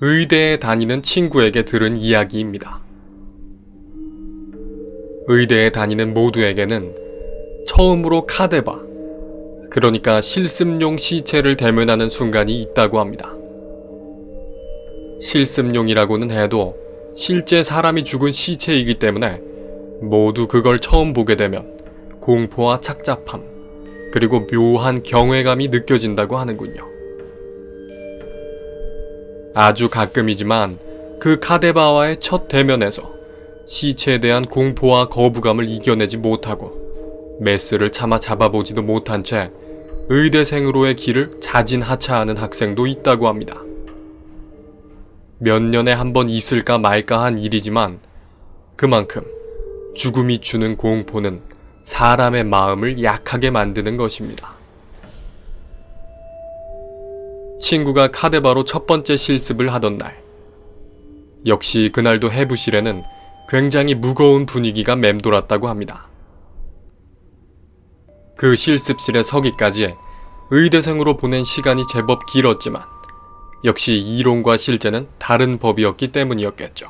의대에 다니는 친구에게 들은 이야기입니다. 의대에 다니는 모두에게는 처음으로 카데바, 그러니까 실습용 시체를 대면하는 순간이 있다고 합니다. 실습용이라고는 해도 실제 사람이 죽은 시체이기 때문에 모두 그걸 처음 보게 되면 공포와 착잡함, 그리고 묘한 경외감이 느껴진다고 하는군요. 아주 가끔이지만 그 카데바와의 첫 대면에서 시체에 대한 공포와 거부감을 이겨내지 못하고 메스를 차마 잡아보지도 못한 채 의대생으로의 길을 자진하차하는 학생도 있다고 합니다. 몇 년에 한 번 있을까 말까 한 일이지만 그만큼 죽음이 주는 공포는 사람의 마음을 약하게 만드는 것입니다. 친구가 카데바로 첫 번째 실습을 하던 날, 역시 그날도 해부실에는 굉장히 무거운 분위기가 맴돌았다고 합니다. 그 실습실에 서기까지 의대생으로 보낸 시간이 제법 길었지만 역시 이론과 실제는 다른 법이었기 때문이었겠죠.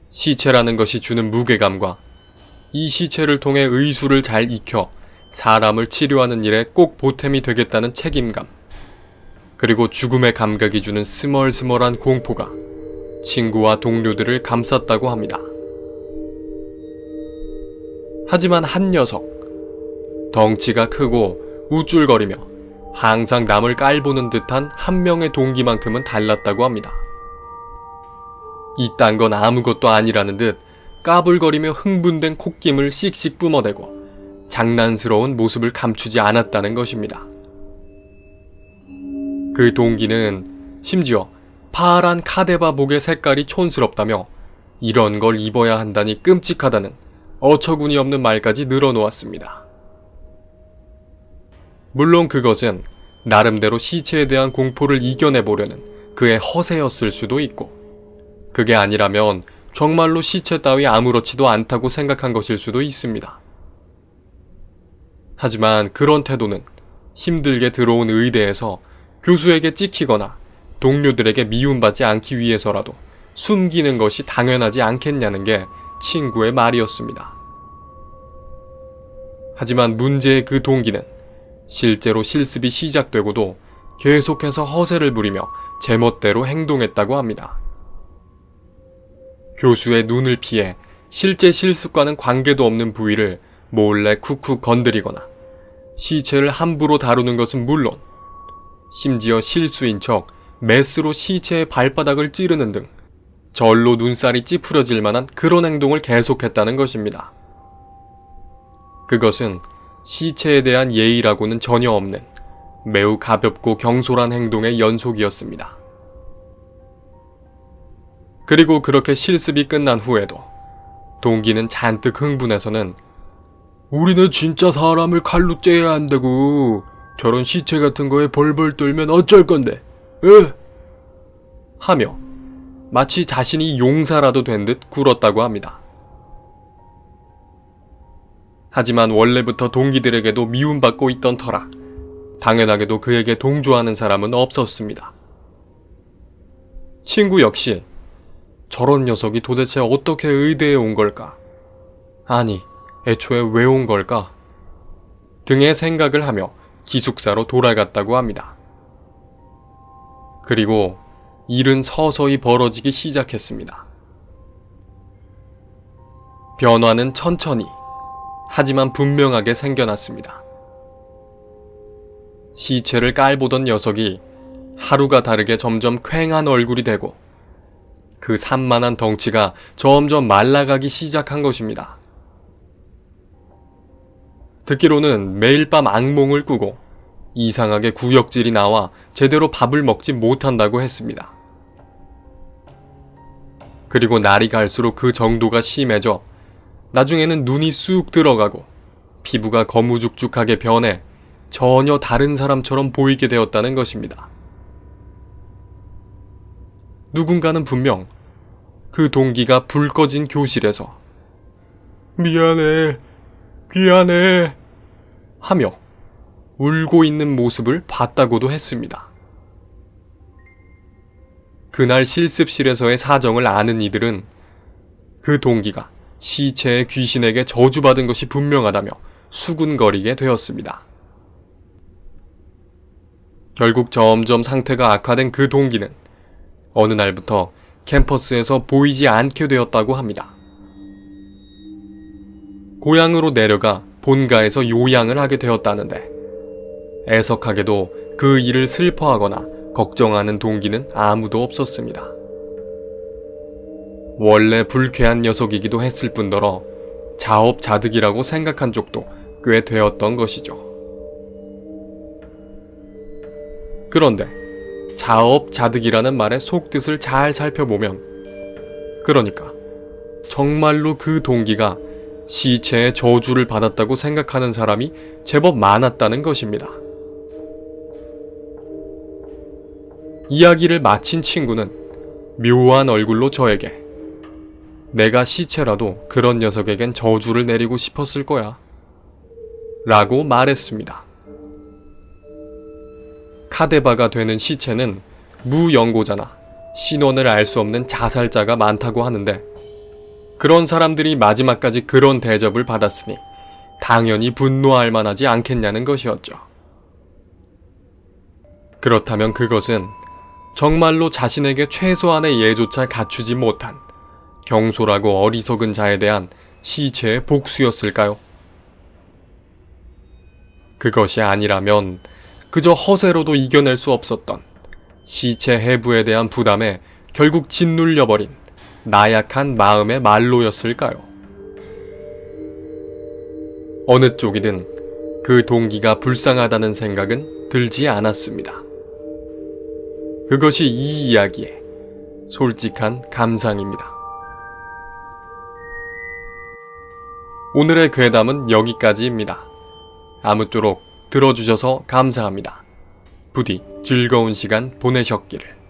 시체라는 것이 주는 무게감과 이 시체를 통해 의술을 잘 익혀 사람을 치료하는 일에 꼭 보탬이 되겠다는 책임감, 그리고 죽음의 감각이 주는 스멀스멀한 공포가 친구와 동료들을 감쌌다고 합니다. 하지만 한 녀석, 덩치가 크고 우쭐거리며 항상 남을 깔보는 듯한 한 명의 동기만큼은 달랐다고 합니다. 이딴 건 아무것도 아니라는 듯 까불거리며 흥분된 콧김을 씩씩 뿜어대고 장난스러운 모습을 감추지 않았다는 것입니다. 그 동기는 심지어 파란 카데바복의 색깔이 촌스럽다며 이런 걸 입어야 한다니 끔찍하다는 어처구니 없는 말까지 늘어놓았습니다. 물론 그것은 나름대로 시체에 대한 공포를 이겨내보려는 그의 허세였을 수도 있고, 그게 아니라면 정말로 시체 따위 아무렇지도 않다고 생각한 것일 수도 있습니다. 하지만 그런 태도는 힘들게 들어온 의대에서 교수에게 찍히거나 동료들에게 미움받지 않기 위해서라도 숨기는 것이 당연하지 않겠냐는 게 친구의 말이었습니다. 하지만 문제의 그 동기는 실제로 실습이 시작되고도 계속해서 허세를 부리며 제멋대로 행동했다고 합니다. 교수의 눈을 피해 실제 실습과는 관계도 없는 부위를 몰래 쿡쿡 건드리거나 시체를 함부로 다루는 것은 물론 심지어 실수인 척 메스로 시체의 발바닥을 찌르는 등 절로 눈살이 찌푸려질 만한 그런 행동을 계속했다는 것입니다. 그것은 시체에 대한 예의라고는 전혀 없는 매우 가볍고 경솔한 행동의 연속이었습니다. 그리고 그렇게 실습이 끝난 후에도 동기는 잔뜩 흥분해서는 우리는 진짜 사람을 칼로 째야 한다고, 저런 시체 같은 거에 벌벌 떨면 어쩔 건데, 하며 마치 자신이 용사라도 된 듯 굴었다고 합니다. 하지만 원래부터 동기들에게도 미움받고 있던 터라 당연하게도 그에게 동조하는 사람은 없었습니다. 친구 역시 저런 녀석이 도대체 어떻게 의대에 온 걸까? 아니, 애초에 왜 온 걸까? 등의 생각을 하며 기숙사로 돌아갔다고 합니다. 그리고 일은 서서히 벌어지기 시작했습니다. 변화는 천천히, 하지만 분명하게 생겨났습니다. 시체를 깔보던 녀석이 하루가 다르게 점점 퀭한 얼굴이 되고 그 산만한 덩치가 점점 말라가기 시작한 것입니다. 듣기로는 매일 밤 악몽을 꾸고 이상하게 구역질이 나와 제대로 밥을 먹지 못한다고 했습니다. 그리고 날이 갈수록 그 정도가 심해져 나중에는 눈이 쑥 들어가고 피부가 거무죽죽하게 변해 전혀 다른 사람처럼 보이게 되었다는 것입니다. 누군가는 분명 그 동기가 불 꺼진 교실에서 미안해 하며 울고 있는 모습을 봤다고도 했습니다. 그날 실습실에서의 사정을 아는 이들은 그 동기가 시체의 귀신에게 저주받은 것이 분명하다며 수군거리게 되었습니다. 결국 점점 상태가 악화된 그 동기는 어느 날부터 캠퍼스에서 보이지 않게 되었다고 합니다. 고향으로 내려가 본가에서 요양을 하게 되었다는데 애석하게도 그 일을 슬퍼하거나 걱정하는 동기는 아무도 없었습니다. 원래 불쾌한 녀석이기도 했을 뿐더러 자업자득이라고 생각한 적도 꽤 되었던 것이죠. 그런데 자업자득이라는 말의 속뜻을 잘 살펴보면 그러니까 정말로 그 동기가 시체의 저주를 받았다고 생각하는 사람이 제법 많았다는 것입니다. 이야기를 마친 친구는 묘한 얼굴로 저에게 내가 시체라도 그런 녀석에겐 저주를 내리고 싶었을 거야 라고 말했습니다. 카데바가 되는 시체는 무연고자나 신원을 알 수 없는 자살자가 많다고 하는데 그런 사람들이 마지막까지 그런 대접을 받았으니 당연히 분노할 만하지 않겠냐는 것이었죠. 그렇다면 그것은 정말로 자신에게 최소한의 예조차 갖추지 못한 경솔하고 어리석은 자에 대한 시체의 복수였을까요? 그것이 아니라면 그저 허세로도 이겨낼 수 없었던 시체 해부에 대한 부담에 결국 짓눌려버린 나약한 마음의 말로였을까요? 어느 쪽이든 그 동기가 불쌍하다는 생각은 들지 않았습니다. 그것이 이 이야기의 솔직한 감상입니다. 오늘의 괴담은 여기까지입니다. 아무쪼록 들어주셔서 감사합니다. 부디 즐거운 시간 보내셨기를.